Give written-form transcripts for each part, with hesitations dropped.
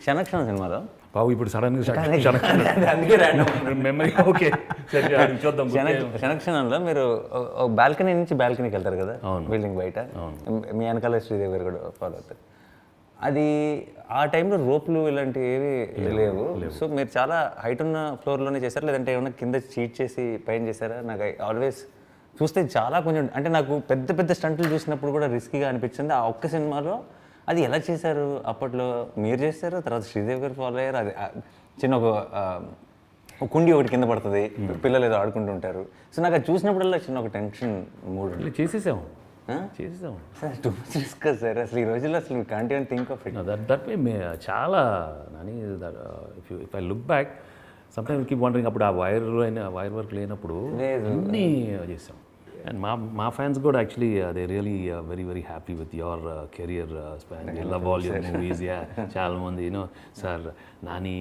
క్షణక్షణం సినిమాలో బాబు ఇప్పుడు సడన్గా అందుకే మెమరీ ఓకే చూద్దాం. క్షణక్షణంలో మీరు బాల్కనీ నుంచి బాల్కనీకి వెళ్తారు కదా బిల్డింగ్ బయట, మీ వెనకాల శ్రీదేవి గారు కూడా ఫాలో అవుతారు. అది ఆ టైంలో రోప్లు ఇలాంటివి ఏవి లేవు. సో మీరు చాలా హైట్ ఉన్న ఫ్లోర్లోనే చేశారు, లేదంటే ఏమన్నా కింద చీట్ చేసి పైన చేశారా? నాకు ఆల్వేస్ చూస్తే చాలా కొంచెం అంటే నాకు పెద్ద పెద్ద స్టంట్లు చూసినప్పుడు కూడా రిస్కీగా అనిపించింది. ఆ ఒక్క సినిమాలో అది ఎలా చేశారు? అప్పట్లో మీరు చేస్తారు, తర్వాత శ్రీదేవి గారు ఫాలో అయ్యారు. అది చిన్న ఒక కుండి ఒకటి కింద పడుతుంది, పిల్లలు ఏదో ఆడుకుంటుంటారు. సో నాకు అది చూసినప్పుడల్లా చిన్న ఒక టెన్షన్ మూడు చేసేసాము sir. Too much risk sir అసలు ఈ రోజుల్లో అసలు can't even think of it. That way చాలా Nani if I look back sometimes keep wondering అప్పుడు ఆ వైర్ వర్క్ లేనప్పుడు అన్నీ చేసాం. అండ్ మా ఫ్యాన్స్ కూడా actually they really very very happy with your career span. They love all your movies. చాలా మంది యూనో సార్ నాని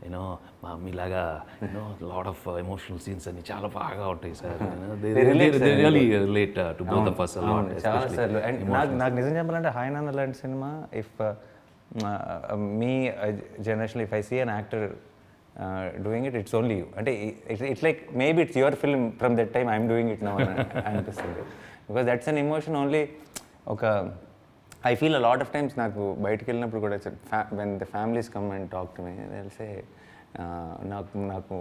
యూనో మా మీలాగా you know lot of emotional scenes అన్ని చాలా బాగా ఉంటాయి sir. They really relate to both of us a lot. చాలా sir. And నాకు నిజం చెప్పాలంటే హాయ్ నాన్న లాంటి సినిమా ఇఫ్ మీ generation if I see an actor doing it, it's only you. అంటే it's like maybe it's your film from that time I'm doing it now అనిపిస్తుంది. Because that's an emotion only. ఒక I feel a lot of times నాకు బయటకు వెళ్ళినప్పుడు కూడా when the families come and talk to me తెలిసే నాకు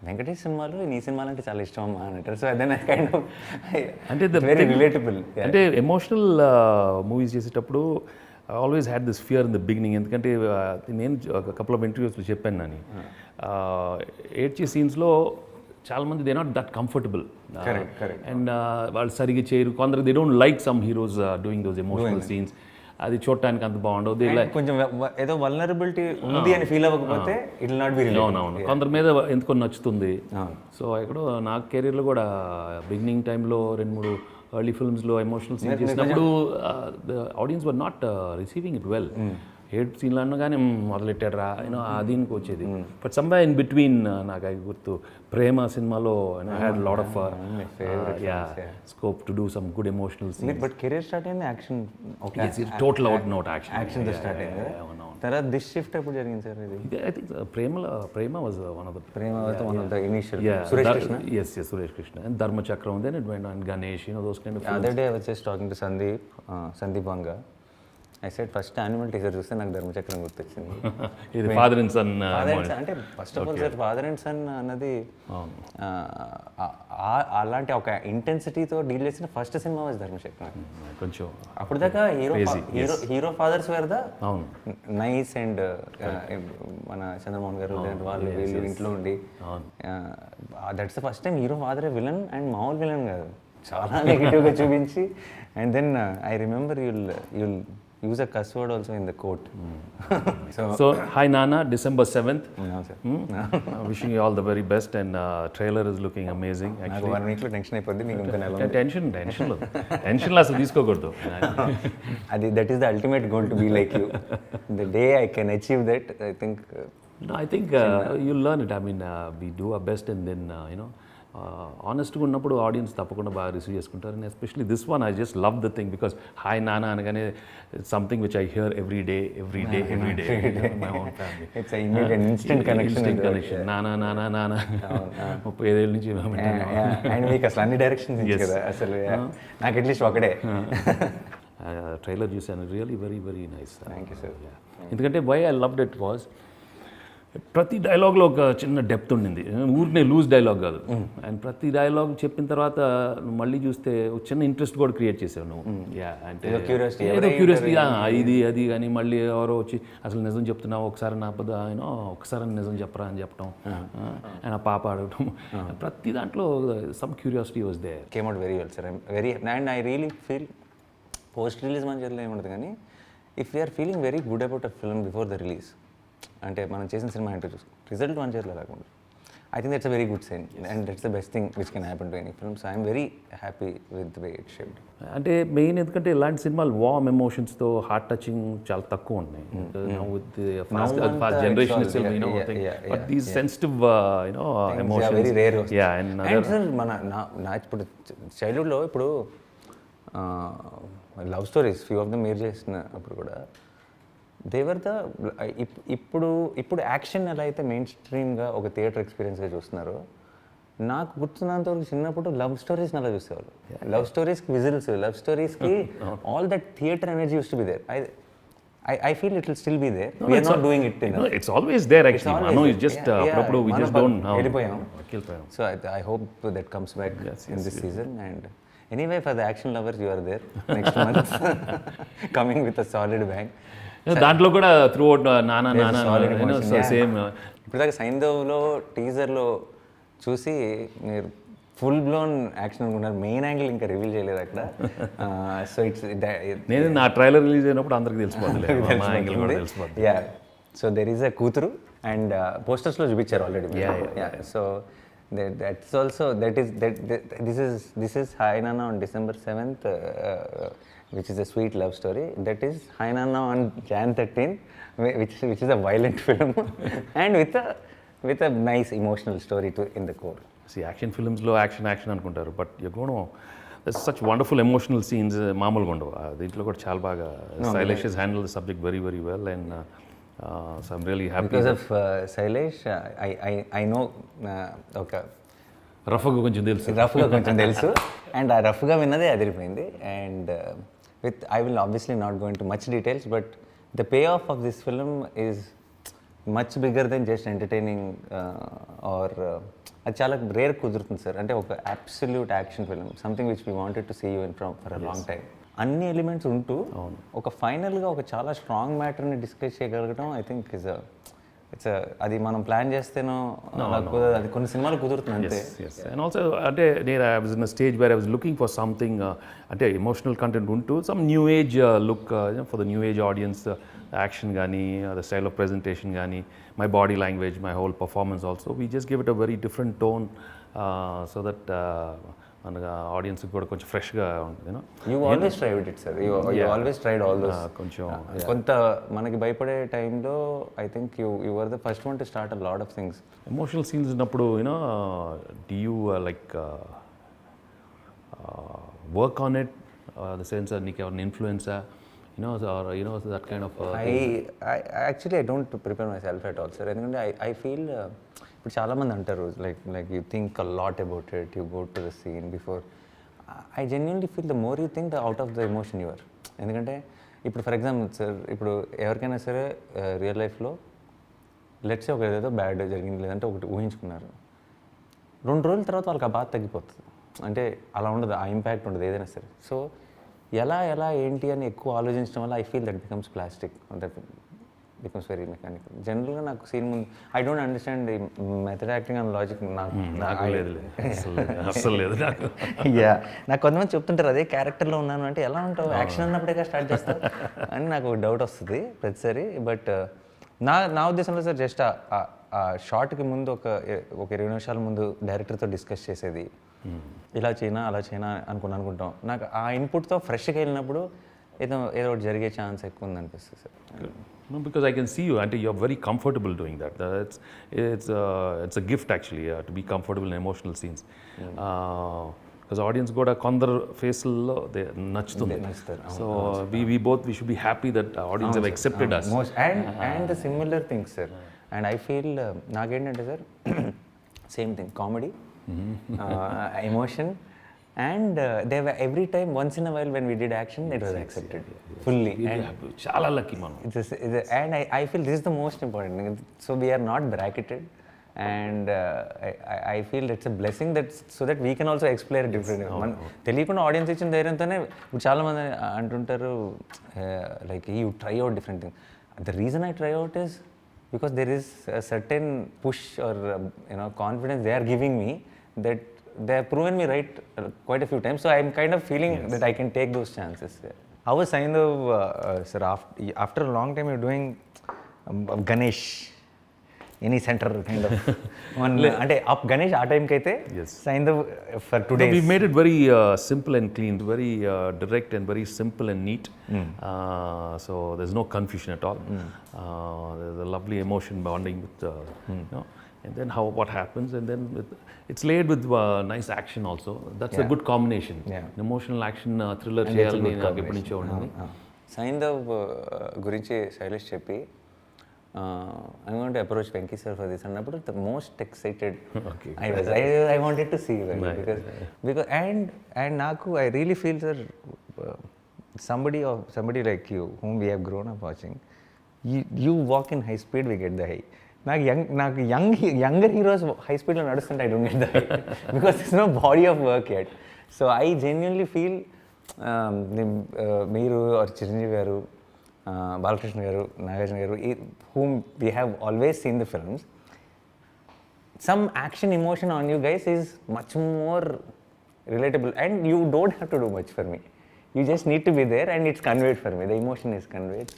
వెంకటేష్ సినిమాలు నీ సినిమాలు అంటే చాలా ఇష్టం అమ్మా అని అంటారు. సో అదే నాకు కైండ్ ఆఫ్ అంటే వెరీ రిలేటబుల్. అంటే ఎమోషనల్ మూవీస్ చేసేటప్పుడు I always had this fear in the beginning. ఎందుకంటే నేను ఒక కపుల్ ఆఫ్ ఇంటర్వ్యూస్లో చెప్పాను నాని, ఏడ్చే సీన్స్లో చాలామంది they not that comfortable and వాళ్ళు సరిగ్గా చేయరు. కొందరు they don't like some heroes doing those emotional scenes. అది చూడటానికి అంత బాగుండదు. కొంచెం ఏదో వల్నరబిలిటీ ఉంది అని ఫీల్ అవ్వకపోతే it will not be relatable. అవునవును, కొందరి మీద ఎందుకో నచ్చుతుంది. సో ఎక్కడో నా కెరీర్లో కూడా బిగినింగ్ టైంలో 2-3 ఎర్లీ ఫిల్మ్స్లో ఎమోషనల్ సీన్ చేసినప్పుడు the audience were not receiving it well. Hate సీన్లు అనగానే మొదలెట్టాడు రా యూనో దీనికి వచ్చేది. బట్ సమ్వే ఇన్ బిట్వీన్ నాకు అది గుర్తు ప్రేమ సినిమాలో I had lot of scope to do some good emotional scenes. But career start అయింది action, total out note action start అయింది. తర్వాత దిస్ షిఫ్ట్ ఎప్పుడు జరిగింది సార్? ఇది I think Prema was one of the initial Suresh Krishna. Yes, Suresh Krishna and Dharmachakram, then it went on Ganesh, you know, those kind of films. Other day I was just talking to Sandeep Vanga. I said first Animal teaser చూస్తే నాకు ధర్మచక్రం గుర్తొచ్చింది. ఇది father and son అంటే first of all sir father and son అన్నది అలాంటి ఒక ఇంటెన్సిటీతో deal చేసిన ఫస్ట్ సినిమా వాజ్ ధర్మచక్రం. కొంచెం అప్పుడు దాకా hero fathers were the nice and మన చంద్రమోహన్ గారు వాళ్ళు వీళ్ళు ఇంట్లో ఉండి that's the first time hero father villain and మామూలు విలన్ కాదు, చాలా నెగిటివ్గా చూపించి. And then I remember you'll use a cuss word also in the court. So hi Nanna, December 7th. No sir. Wishing you all the very best and trailer is looking amazing actually. One week lo tension ayipoddi meeku ఇంకా నెల tension అసలు తీసుకోకూడదు. అది that is the ultimate goal, to be like you. The day I can achieve that, I think you'll learn it. I mean we do our best and then you know ఆనెస్ట్గా ఉన్నప్పుడు audience తప్పకుండా బాగా receive చేసుకుంటారు. And especially this one I just love the thing because hi నాన్న అనగానే something which I here every day my own family. It's instant connection. నానా 35 ఏళ్ళ నుంచి. And మీకు అసలు అన్ని డైరెక్షన్స్ కదా అసలు. నాకు అట్లీస్ట్ ఒకటే ట్రైలర్ చూసాను, really very very nice. Thank you sir. ఎందుకంటే why I loved it was ప్రతి డైలాగ్లో ఒక చిన్న డెప్త్ ఉండింది. ఊరినే లూజ్ డైలాగ్ కాదు. అండ్ ప్రతి డైలాగ్ చెప్పిన తర్వాత మళ్ళీ చూస్తే ఒక చిన్న ఇంట్రెస్ట్ కూడా క్రియేట్ చేసావు నువ్వు. అంటే ఏదో క్యూరియాసిటీ ఇది అది కానీ మళ్ళీ ఎవరో వచ్చి అసలు నిజం చెప్తున్నావు ఒకసారి నా పద యూనో ఒకసారి నిజం చెప్పరా అని చెప్పడం, ఆయన పాప అడగటం, ప్రతి దాంట్లో some curiosity was there. Came out very well sir. And I really feel post release మన చేతిలో ఏముండదు, కానీ if we are feeling very good about a film before the release, అంటే మనం చేసిన సినిమా ఏంటో చూసుకో, రిజల్ట్ మన చేతిలో లేకుండా, I think that's a very good sign and that's the best thing which can happen to any film. So I'm very happy with the way it shaped. అంటే main ఎందుకంటే ఇలాంటి సినిమాలు వార్మ్ ఎమోషన్స్తో హార్ట్ టచింగ్ చాలా తక్కువ ఉన్నాయి. With fast generation but these sensitive you know emotions very rare. And sir నా ఇప్పుడు చైల్డ్హుడ్లో ఇప్పుడు love stories few of them మీరు చేసిన అప్పుడు కూడా దేవర్ ద ఇప్పుడు యాక్షన్ ఎలా అయితే మెయిన్ స్ట్రీమ్గా ఒక థియేటర్ ఎక్స్పీరియన్స్గా చూస్తున్నారో, నాకు గుర్తున్నంత వరకు చిన్నప్పుడు లవ్ స్టోరీస్ని అలా చూసేవాళ్ళు. లవ్ స్టోరీస్కి విజిల్స్, లవ్ స్టోరీస్కి all that theatre energy use to be there. I feel it will still be there. We are not doing it enough. It's always there actually. Mano is just appropriate. We just don't know. So I hope that comes back in this season. And anyway, for the action lovers, you are there next month, coming with a solid bang. దాంట్లో కూడా through out నానా same. ఇప్పుడు దాకా సైంధవ్లో టీజర్లో చూసి మీరు full blown action అనుకున్నారు, main angle ఇంకా రివీల్ చేయలేదు అక్కడ. సో ఇట్స్ నేను నా ట్రైలర్ రిలీజ్ అయినప్పుడు అందరికి తెలిసిపోతుంది. Yeah, so there is a కూతురు అండ్ పోస్టర్స్లో చూపించారు already. So that's also this is hi నాన్న on December 7th, which is a sweet love story. That is Hi Nanna on Jan 13, which is a violent film and with a nice emotional story in the core. See, action films లో action అనుకుంటారు, but you గోనో such wonderful emotional scenes మామూలుగా ఉండవు. దీంట్లో కూడా చాలా బాగా Shailesh has handled the subject very very well, and so I'm really happy. Because of Shailesh, I know ఒక రఫ్గా కొంచెం తెలుసు అండ్ ఆ రఫ్గా విన్నదే అదిరిపోయింది. And I will obviously not go into much details, but the payoff of this film is much bigger than just entertaining or అది చాలా rare కుదురుతుంది సార్. అంటే ఒక absolute action film, something which we wanted to see you in from for a long time. అన్ని elements ఉంటూ ఒక ఫైనల్గా ఒక చాలా స్ట్రాంగ్ మ్యాటర్ని డిస్కస్ చేయగలగడం ఐ థింక్ ఇట్స్ అది మనం ప్లాన్ చేస్తేనో అది కొన్ని సినిమాలు కుదురుతుంది అంతే. అండ్ ఆల్సో అంటే నేను I was in stage where I was looking for something అంటే ఎమోషనల్ కంటెంట్ ఉంటూ some new age look for the new age audience. Action కానీ ద స్టైల్ ఆఫ్ ప్రెజెంటేషన్ కానీ my body language, my whole performance also we just give it a very different tone so that మనకు ఆడియన్స్కి కూడా కొంచెం ఫ్రెష్గా ఉంటుంది. You always tried it sir, you always tried all those. కొంచెం కొంత మనకి భయపడే టైంలో I think you are the first one to start a lot of things. Emotional scenes ఉన్నప్పుడు you know the you like work on it the sense నీకు ఎవరిని ఇన్ఫ్లుయెన్సా that kind of actually I don't prepare myself at all sir. ఎందుకంటే I feel ఇప్పుడు చాలామంది అంటారు like you think a lot about it, you go to the scene before. I genuinely feel the more you think, the out of the emotion you are. ఎందుకంటే ఇప్పుడు for example sir, ఇప్పుడు ఎవరికైనా సరే real లైఫ్లో let's ఒక ఏదో bad జరిగింది లేదంటే ఒకటి ఊహించుకున్నారు, 2 రోజుల తర్వాత వాళ్ళకి ఆ బాధ తగ్గిపోతుంది. అంటే అలా ఉండదు, ఆ ఇంపాక్ట్ ఉండదు ఏదైనా సరే. సో ఎలా ఏంటి అని ఎక్కువ ఆలోచించడం వల్ల I feel that becomes plastic, that becomes very mechanical. జనరల్గా నాకు సీన్ ముందు I don't understand the method acting and logic. నాకు కొంతమంది చెప్తుంటారు అదే క్యారెక్టర్లో ఉన్నాను అంటే ఎలా ఉంటావు, యాక్షన్ అన్నప్పుడే స్టార్ట్ చేస్తావు అని నాకు డౌట్ వస్తుంది ప్రతిసారి. బట్ నా ఉద్దేశంలో సార్ జస్ట్ ఆ షార్ట్కి ముందు ఒక 20 నిమిషాల ముందు డైరెక్టర్తో డిస్కస్ చేసేది, ఇలా చేయనా అలా చేయనా అనుకుంటాం. నాకు ఆ ఇన్పుట్తో ఫ్రెష్గా వెళ్ళినప్పుడు ఏదో ఒకటి జరిగే ఛాన్స్ ఎక్కువ ఉంది అనిపిస్తుంది sir. Because I can see you and you're very comfortable doing that. It's a gift actually to be comfortable in emotional scenes. Because audience కూడా కొందరు ఫేస్లో నచ్చుతుంది. So we should be happy that audience have accepted us. And the similar things sir. And I feel నాకేంటంటే sir same thing, comedy, emotion, and they were every time once in a while when we did action it was accepted fully. Chala lucky man. And I feel this is the most important thing. So we are not bracketed, and I feel it's a blessing that so that we can also explore different. తెలియకుండా audience ఇచ్చిన ధైర్యంతోనే ఇప్పుడు చాలా మంది అంటుంటారు like you try out different things. The reason I try out is because there is a certain push or confidence they are giving me that they have proven me right quite a few times. So I am kind of feeling that I can take those chances. How was Saindhav sir after a long time you're doing Ganesh any center kind of one అంటే up Ganesh ఆ time కి అయితే Saindhav for today we made it very simple and clean, very direct and very simple and neat. So there's no confusion at all. There's a lovely emotion bonding with and then what happens, and then it's laid with nice action also. That's a good combination. Emotional action thriller చేయాలని నాకు ఎప్పటి నుంచో ఉంటుంది. సైంధవ్ గురించి శైలేష్ చెప్పి I'm going to approach Venki sir for this అన్నప్పుడు the most excited I wanted to see him because and నాకు I really feel sir somebody like you whom we have grown up watching, you walk in high speed, we get the high. నాకు younger heroes high speed లో నడుస్తుంటే I don't get the high because there's no body of work yet. So I genuinely feel మీరు or Chiranjeevi గారు, బాలకృష్ణ గారు, నాగార్జున గారు, whom we have always seen the films, some action emotion on you guys is much more relatable and you don't have to do much for me. You just need to be there and it's conveyed for me. The emotion is conveyed.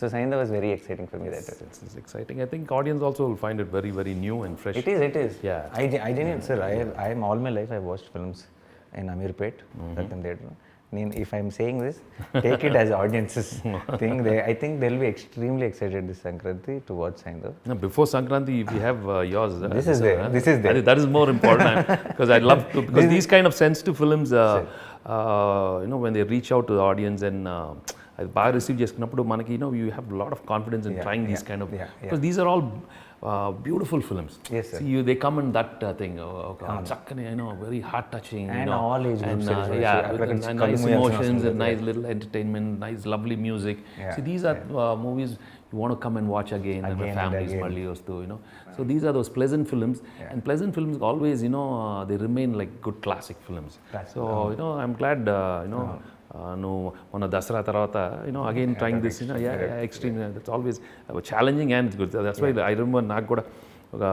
So Saindhav was very exciting for me. It's exciting. I think audience also will find it very, very new and fresh. It is. Yeah. I didn't, sir. I am all my life I watched films in Amirpet, Satyam Theatre. If I'm saying this, take it as audiences thing. I think they'll be extremely excited this Sankranti to watch Saindhav. No, before Sankranti, if you have yours. This is there. That is more important because I'd love to, because these kind of sensitive films, when they reach out to the audience and అది బాగా receive చేసుకున్నప్పుడు మనకి you have lot of confidence in trying these kind of because these are all beautiful films. They come in that thing ఒక చక్కని very heart touching nice emotions, nice little entertainment, nice lovely music. These are movies you want to come and watch again and my families malli vastu, so these are those pleasant films, and pleasant films always they remain like good classic films. So I'm glad no on a dasara tarvata again trying this extreme, that's always challenging and it's good. That's why I remember నాకు కూడా ఒక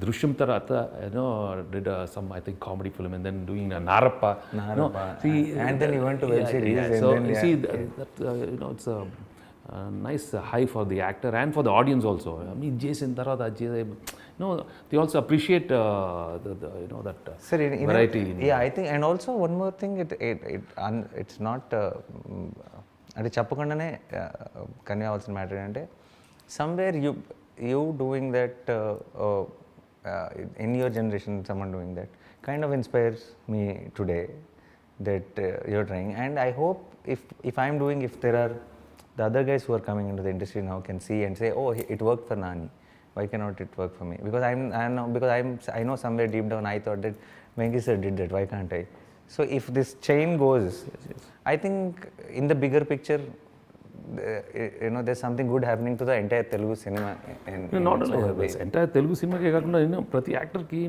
దృశ్యం తర్వాత did some I think comedy film and then doing Narappa. See, and then you went to web series. So you see that it's a nice high for the actor and for the audience also. I mean Jason tarvata they also appreciate that variety. I think, and also one more thing, it's not అంటే చెప్పకుండానే కన్యావాల్సిన matter అంటే somewhere you doing that in your generation, someone doing that kind of inspires me today, that you're trying. And I hope if I'm doing, if there are the other guys who are coming into the industry now can see and say, oh, it worked for Nani, why cannot it work for me? Because I know somewhere deep down I thought that Venkatesh sir did that, why can't I? So if this chain goes, I think in the bigger picture, there's something good happening to the entire Telugu cinema. Not only entire Telugu cinema ke kakunda prati actor ki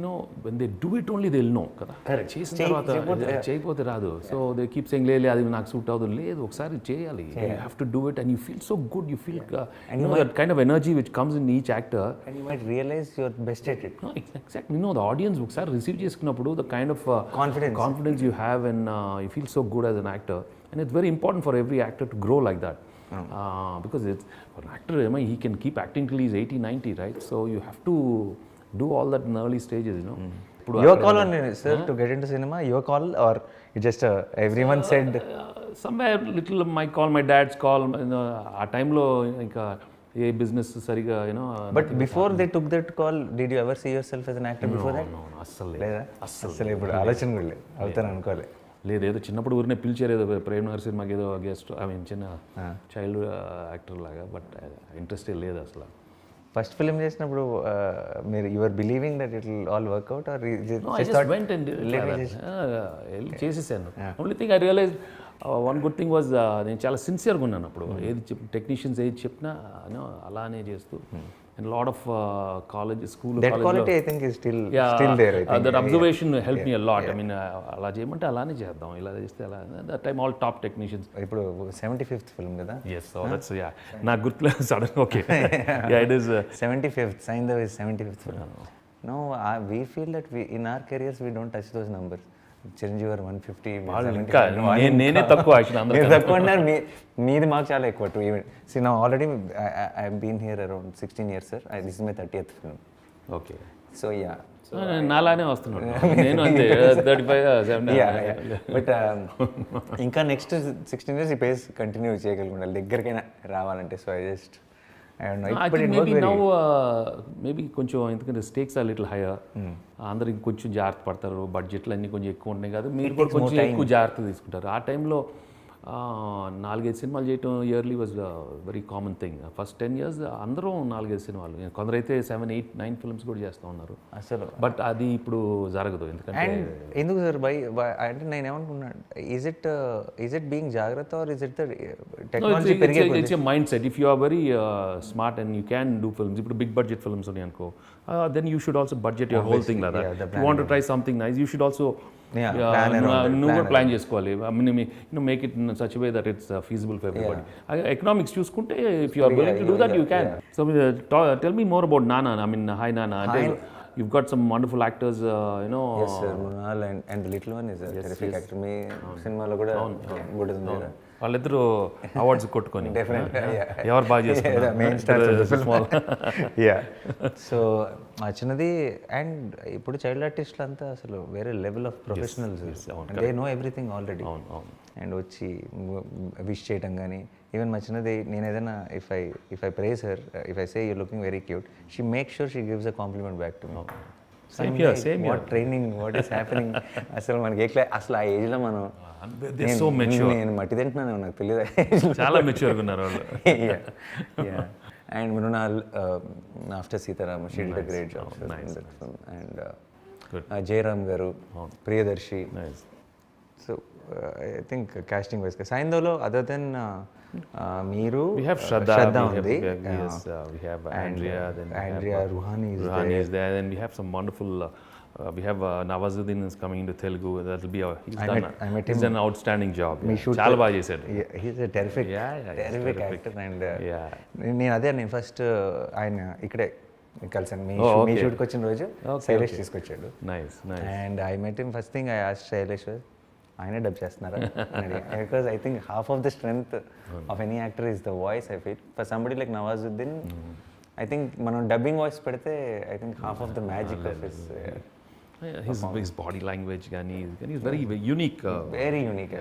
when they do it only they'll know kada. Chesin tarvata cheyapothe raadu. So they keep saying le adi naaku suit avadu, ledu okkasari cheyali, you have to do it and you feel so good, you feel that kind of energy which comes in each actor, and you might realize you're best at it. No, exactly. The audience okkasari receive cheskunnappudu the kind of confidence you have, and you feel so good as an actor, and it's very important for every actor to grow like that. Because it's for an actor, he can keep acting till he's 80-90, right? So you have to do all that in the early stages, Your call on it, sir, to get into cinema, your call, or just everyone said? Somewhere little my call, my dad's call, ఆ టైంలో ఇంకా ఏ business సరిగా But before they took that call, did you ever see yourself as an actor before that? No, అస్సలు ఇప్పుడు ఆలోచన కూడా లేదు, అవుతాను అనుకోలే. లేదు, ఏదో చిన్నప్పుడు ఊరినే పిలిచారు, ఏదో ప్రేమ్ నగర్ సినిమాకి ఏదో గెస్ట్, చిన్న చైల్డ్ యాక్టర్ లాగా, బట్ ఇంట్రెస్టే లేదు అసలు. ఫస్ట్ ఫిల్మ్ చేసినప్పుడు మీరు you're believing that it will all work out, or చేసేసాను. Only thing I realise one good thing was, నేను చాలా సిన్సియర్గా ఉన్నాను అప్పుడు. ఏది టెక్నీషియన్స్ ఏది చెప్పినా అలానే చేస్తూ, and a lot of college, school, that quality I think is still there. I think that observation helped me a lot. I mean ala cheyamante alane cheddam, ila cheste ala, that time all top technicians. Ipudu 75th film kada? Yes, so that's na good sudden okay. It is 75th. Saindhav is 75th film. No, we feel that in our careers we don't touch those numbers. Chiranjeevi గారు 150, నేనే తక్కువ actually, తక్కువ అన్నారు. మీది మాకు చాలా ఎక్కువ. To even see now already I have been here around 16 years, sir. This is my 30th film. Okay. So yeah, నాలానే వస్తున్నాడు నేను, అంతే 35 బట్ ఇంకా నెక్స్ట్ 16 years ఈ పేస్ కంటిన్యూ చేయగలుగుండాలి దగ్గరికైనా రావాలంటే. So I just I think maybe now maybe కొంచెం ఎందుకంటే స్టేక్స్ ఆర్ లిటిల్ హైయర్ అందరు ఇంకొంచెం జాగ్రత్త పడతారు బడ్జెట్లు అన్నీ కొంచెం ఎక్కువ ఉన్నాయి కదా మీరు కూడా కొంచెం ఎక్కువ జాగ్రత్త తీసుకుంటారు ఆ టైంలో 4-5 సినిమాలు చేయటం yearly was very common thing first 10 years అందరూ 4-5 సినిమాలు కొందరైతే 7-8-9 ఫిల్మ్స్ కూడా చేస్తూ ఉన్నారు అసలు బట్ అది ఇప్పుడు జరగదు ఎందుకంటే ఎందుకు సార్ అంటే నేను ఏమనుకున్నాను ఈజ్ ఇట్ బీయింగ్ జాగ్రత్త or is it the technology పెరిగే it's a mind set if you are very smart and you can do films ఇప్పుడు బిగ్ బడ్జెట్ ఫిల్మ్స్ ఉన్నాయి అనుకో then you should also budget your whole thing like that you want to try something nice you should also నువ్వు కూడా plan చేసుకోవాలి make it in such way that it's feasible for everybody economics చూసుకుంటే if you are willing to do that you can so tell me more about Nanna I mean hi Nanna అంటే you've got some wonderful actors yes sir Munal and the little one is a terrific actor me సినిమాలో కూడా good ఉంది వాళ్ళిద్దరూ awards కొట్టుకొని definite ఎవరు బాగా చేస్తారు main star యా సో వచ్చినది అండ్ ఇప్పుడు చైల్డ్ ఆర్టిస్టులు అంతా అసలు వేరే level of professionals they know everything already and వచ్చి విష్ చేయటం కానీ ఈవెన్ నచ్చినది నేను ఏదైనా if I praise her if I say you looking very cute she make sure she gives a compliment back to me what training what is happening అసలు మనకి అసలు ఆ ఏజ్లో మనం నేను మట్టి తింటున్నాను నాకు తెలియదు చాలా మెచ్యూర్గా ఉన్నారు వాళ్ళు and Mrunal after Sitarama she did a great job and Jayaram garu Priyadarshi so I think casting wise సాయింధవ్లో అదర్ దెన్ మీరు Shraddha ఉంది we have Andrea Ruhani is there then we have some wonderful we have Nawazuddin is coming into Telugu that will be he's an outstanding job చాలా బాగా చేశాడు he's a terrific actor and నేను first ఆయన ఇక్కడే కలిసాను మీ షూట్కి వచ్చిన రోజు శైలేష్ తీసుకొచ్చాడు nice and I met him first thing I asked Shailesh ఆయనే డబ్ చేస్తున్నారా because I think half of the strength of any actor is the voice I feel for somebody like Nawazuddin I think మనం dubbing voice పెడితే I think half of the magic of his body language కానీ is very unique very unique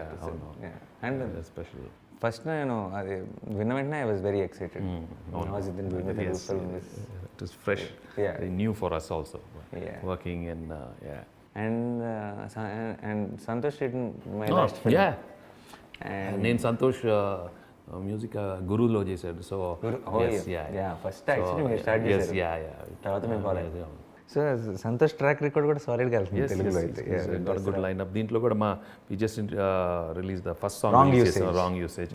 and especially first నేను అది విన్న వెంటనే I was very excited Nawazuddin doing the film it was fresh very new for us also working in and Santosh did my last film నేను Santosh music గురులో చేశాడు so first actually మీరు start చేశారు తర్వాత మేము follow so Santosh track record కూడా సాలిడ్గా వెళ్తుంది తెలుగులో అయితే గుడ్ లైన్ అప్ దీంట్లో కూడా మా we just release the first song wrong usage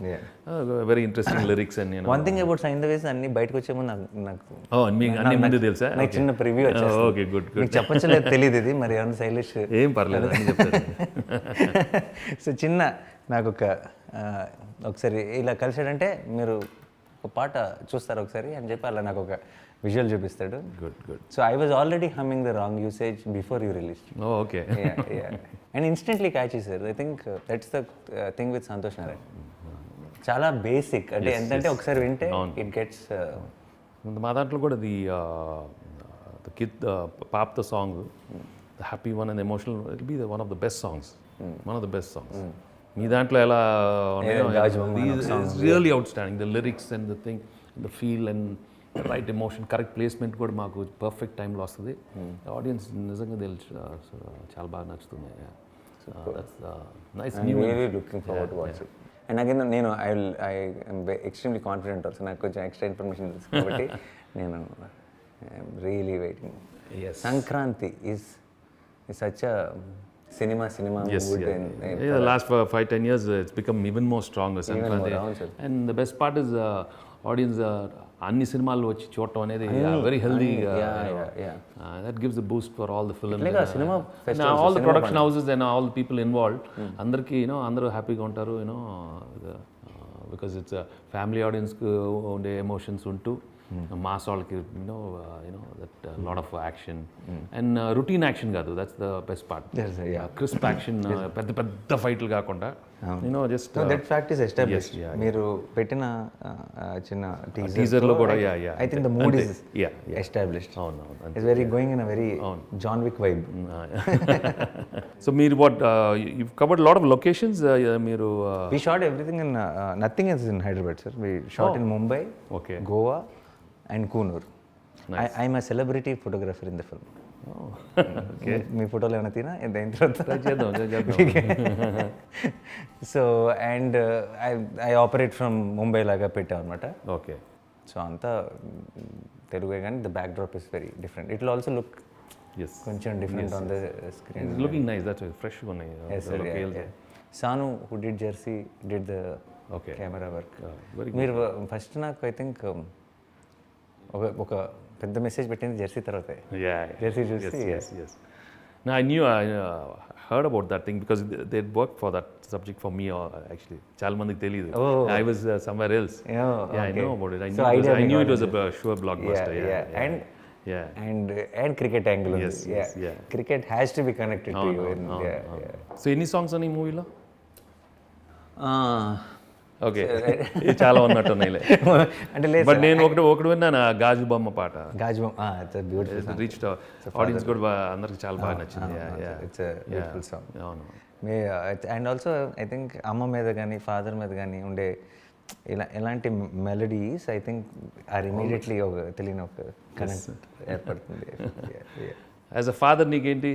very interesting lyrics and one thing about Saindhav is అన్ని బయటకు వచ్చే ముందు నాకు అన్ని ముందు తెలుసా నాకు చిన్న ప్రివ్యూ వచ్చేస్తుంది ఓకే గుడ్ మీకు చెప్పచ్చలేదు తెలియదు ఇది మరి ఏమన్నా శైలేష్ ఏం పర్లేదు అని చెప్తారు సో చిన్న నాకు ఒకసారి ఇలా కలిసాడంటే మీరు ఒక పాట చూస్తారు ఒకసారి అని చెప్పి అలా నాకు ఒక విజువల్ చూపిస్తాడు good so I was already humming the wrong usage before you release okay and instantly catch చేశారు I think that's the thing with Santhosh Narayan చాలా బేసిక్ అంటే ఎంతంటే ఒకసారి వింటే ఇట్ గెట్స్ మా దాంట్లో కూడా ది కిడ్ పాప song the happy one and emotional it be one of the best songs మీ దాంట్లో ఎలా really outstanding the lyrics and the thing the feel and right emotion correct placement కూడా మాకు perfect టైంలో వస్తుంది audience నిజంగా తెలుసు చాలా బాగా నచ్చుతుంది nice looking forward to watch it and again నేను ఐ ఎక్స్ట్రీమ్లీ కాన్ఫిడెంట్ ఆల్సో నాకు కొంచెం ఎక్స్ట్రా ఇన్ఫర్మేషన్ తెలుసు కాబట్టి నేను really waiting Sankranti is such a cinema mood the last 5-10 years it's become even more stronger and the best part is audience అన్ని సినిమాలు వచ్చి చూడటం అనేది very healthy that gives the Boost for all the film all the production houses and all the people involved అందరికీ అందరూ హ్యాపీగా ఉంటారు because it's family ఆడియన్స్కి ఉండే ఎమోషన్స్ ఉంటూ మాస్ వాళ్ళకి that lot of action and routine action కాదు that's the best part crisp action పెద్ద పెద్ద ఫైట్లు కాకుండా just that fact is established మీరు పెట్టిన చిన్న టీజర్లో కూడా I think the mood is established it's very going in a very John Wick vibe so మీరు what you covered lot of locations మీరు we shot everything in nothing is in Hyderabad sir we shot in Mumbai okay Goa and Coonoor. I'm a celebrity photographer in the film. మీ ఫోటోలు ఏమైనా తినా అయిన తర్వాత so and I operate from Mumbai లాగా పెట్టాం అనమాట. ఓకే. సో అంతా తెలుగే కానీ the backdrop is very different. It will also look కొంచెం different on the screen. Looking nice, that's fresh ఉన్నాయి. Sanu who did Jersey did the camera work. మీరు first నాకు ఐ థింక్ ఒక పెద్ద మెసేజ్ పెట్టింది జెర్సీ తర్వాతే. జెర్సీ చూసి No, I knew, I heard about that thing because they worked for that subject for me actually. Chaala mandiki teliyadu. I was somewhere else. I know about it. I knew it was a sure blockbuster. And cricket angle. Yes. Cricket has to be connected to you. So any songs on ఈ మూవీలో? Okay, చాలా ఉన్నట్టు ఉన్నాయిలే. అంటే లేదు, but నేను ఒకటి విన్నాను, గాజు బొమ్మ పాట. గాజు బొమ్మ, ఇట్స్ బ్యూటిఫుల్. రీచ్ ఆడియన్స్ కూడా అందరికి చాలా బాగా నచ్చింది. It's beautiful song. అవును. అండ్ ఆల్సో ఐ థింక్ అమ్మ మీద కానీ ఫాదర్ మీద కానీ ఉండే ఎలాంటి melodies I think are immediately ఒక తెలియని ఒక కనెక్ట్ ఏర్పడుతుంది. యాజ్ అ ఫాదర్ నీకేంటి?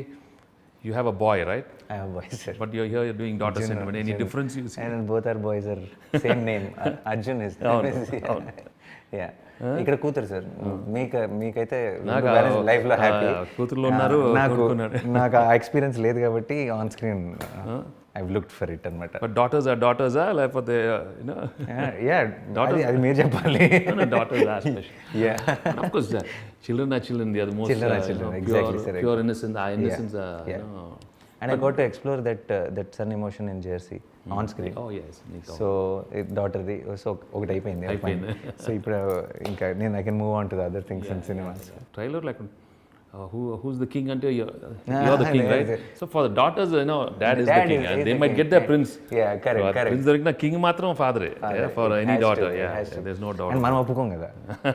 You have a boy, right? I have boys, sir. But you're here, you're doing daughter cinema. Any difference you see? And both our boys are same name. Arjun is. Yeah. ఇక్కడ కూతురు sir. మీకైతే life లో happy కూతురులో ఉన్నారు. నాకు ఆ experience లేదు కాబట్టి on screen I looked for it అనమాట. బట్ డాటర్స్ లేకపోతే అది మీరు చెప్పాలి. Of course, children are children. They are the most exactly, sir. Pure innocence. Innocence. And I got to explore that son emotion in Jersey on screen. Oh yes. So daughter di so ఒకటి అయిపోయింది. So ఇప్పుడు ఇంకా నేను I can move on to the other things in cinema. Trailer like who's the king until you're the king, right? So for the daughters, dad is the king, and they might get their prince. Yeah, correct. Prince దొరికిన king మాత్రం father. For any daughter, there's no doubt. And మనం ఒప్పుకోం కదా.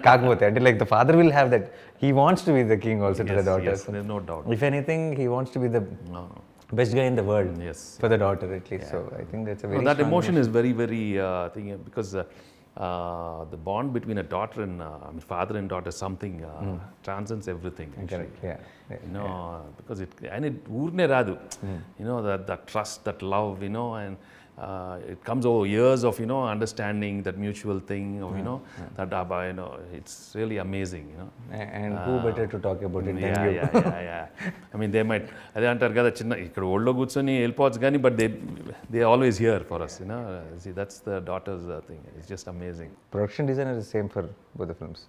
కాకపోతే అంటే like the father will have that, he wants to be the king also to the daughter. Yes, there's no doubt. If anything, he wants to be the best guy in the world. Yes. For the daughter at least. So I think that's a very that emotion is very very thing, because the bond between a daughter and father and daughter is something transcends everything. Correct. Yeah. Because it urne radu. That trust, that love, and it comes over years of understanding, that mutual thing of that it's really amazing. And who better to talk about it than you? I mean, they might అదే అంటారు కదా, చిన్న ఇక్కడ ఒళ్ళో కూర్చొని వెళ్ళిపోవచ్చు కానీ but they always here for us. See, that's the daughter's thing. It's just amazing. Production designer is same for both the films.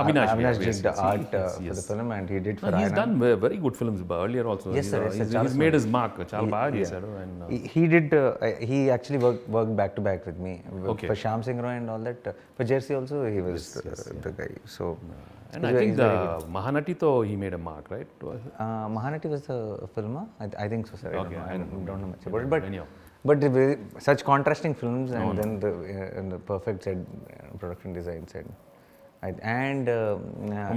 Avinash did the art for the film, and he did for He's done very good films earlier also. Yes, sir. He's made his mark. Chaala baga chesaru. And he did. He actually worked back to back with me for Shyam Singh Roy and all that. For Jersey also, he was the guy. So. And I think the Mahanati to he made a mark, right? Mahanati was the film. I think so, sir. Okay, I don't know much about it, but such contrasting films, and then the perfect said production design said. And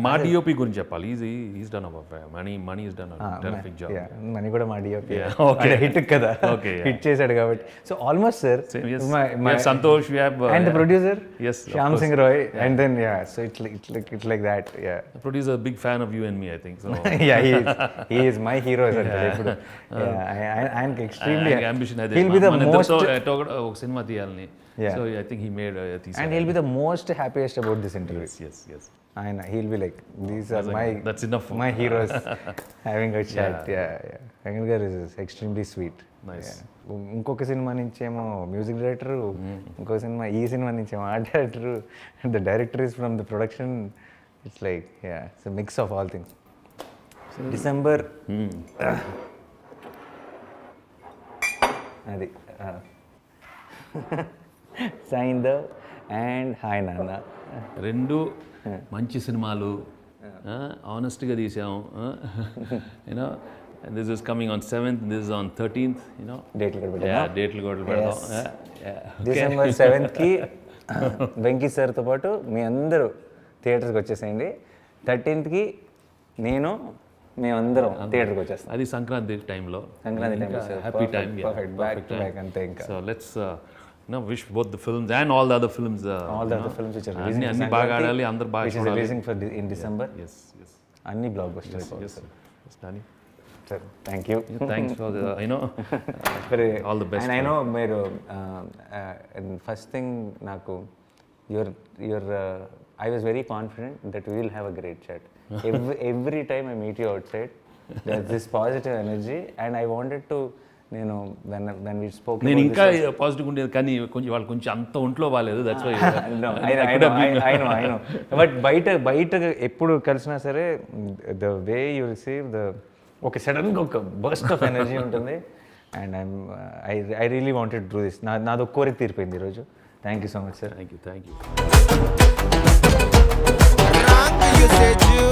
మా DOP గురించి చెప్పాలి. he's done Mani has done a terrific job. Mani కూడా మా DOP hit కదా, hit చేశాడు కాబట్టి. So almost sir Santosh and the producer Shyam Singh Roy, and then so it's like that. The producer is a big fan of you and me, I think so. he is my hero sir. I am extremely ambition. He'll be the most cinema తీయాలని. So I think he made a Teasers. And he'll be the most happiest about this interview. Yes. And he'll be like, these are that's enough. My heroes having a chat. Venkatesh is extremely sweet. Nice. ఇంకొక సినిమా నుంచేమో music director, ఇంకొక సినిమా నుంచేమో art director, the director is from the production. It's like it's mix of all things. December అది Saindhav and Hi Nanna. రెండు మంచి సినిమాలు, ఆనెస్ట్గా తీసాం. And this is coming on 7th, and this is on 13th. డేట్లు కూడా పెడదాం. December 7th Venky సార్తో పాటు మీ అందరూ థియేటర్స్కి వచ్చేసేయండి. 13th మేమందరం థియేటర్కి వచ్చేస్తాం. అది సంక్రాంతి టైంలో. Happy time, perfect, back to back అంతే. ఇంకా so let's wish both the films and all the other films all the other films which are releasing అన్ని బాగా ఆడాలి, అందరు బాగా which is releasing for in December. Yes yes అన్ని blockbuster Nani sir. Thank you. Thanks for all the best. And I know మీరు first thing నాకు your I was very confident that we will have a great chat. Every time I meet you outside, there's this positive energy, and I wanted to, when we spoke. నేను ఇంకా positive ఉండేది, కానీ కొంచెం వాళ్ళు కొంచెం అంత ఒంట్లో బాగాలేదు. That's why. I know. But బయట ఎప్పుడు కలిసినా సరే the way you receive okay, suddenly ఒక burst of energy ఉంటుంది. And I really wanted to do this. నాదో కోరిక తీరిపోయింది ఈరోజు. Thank you so much, sir. Thank you. You said you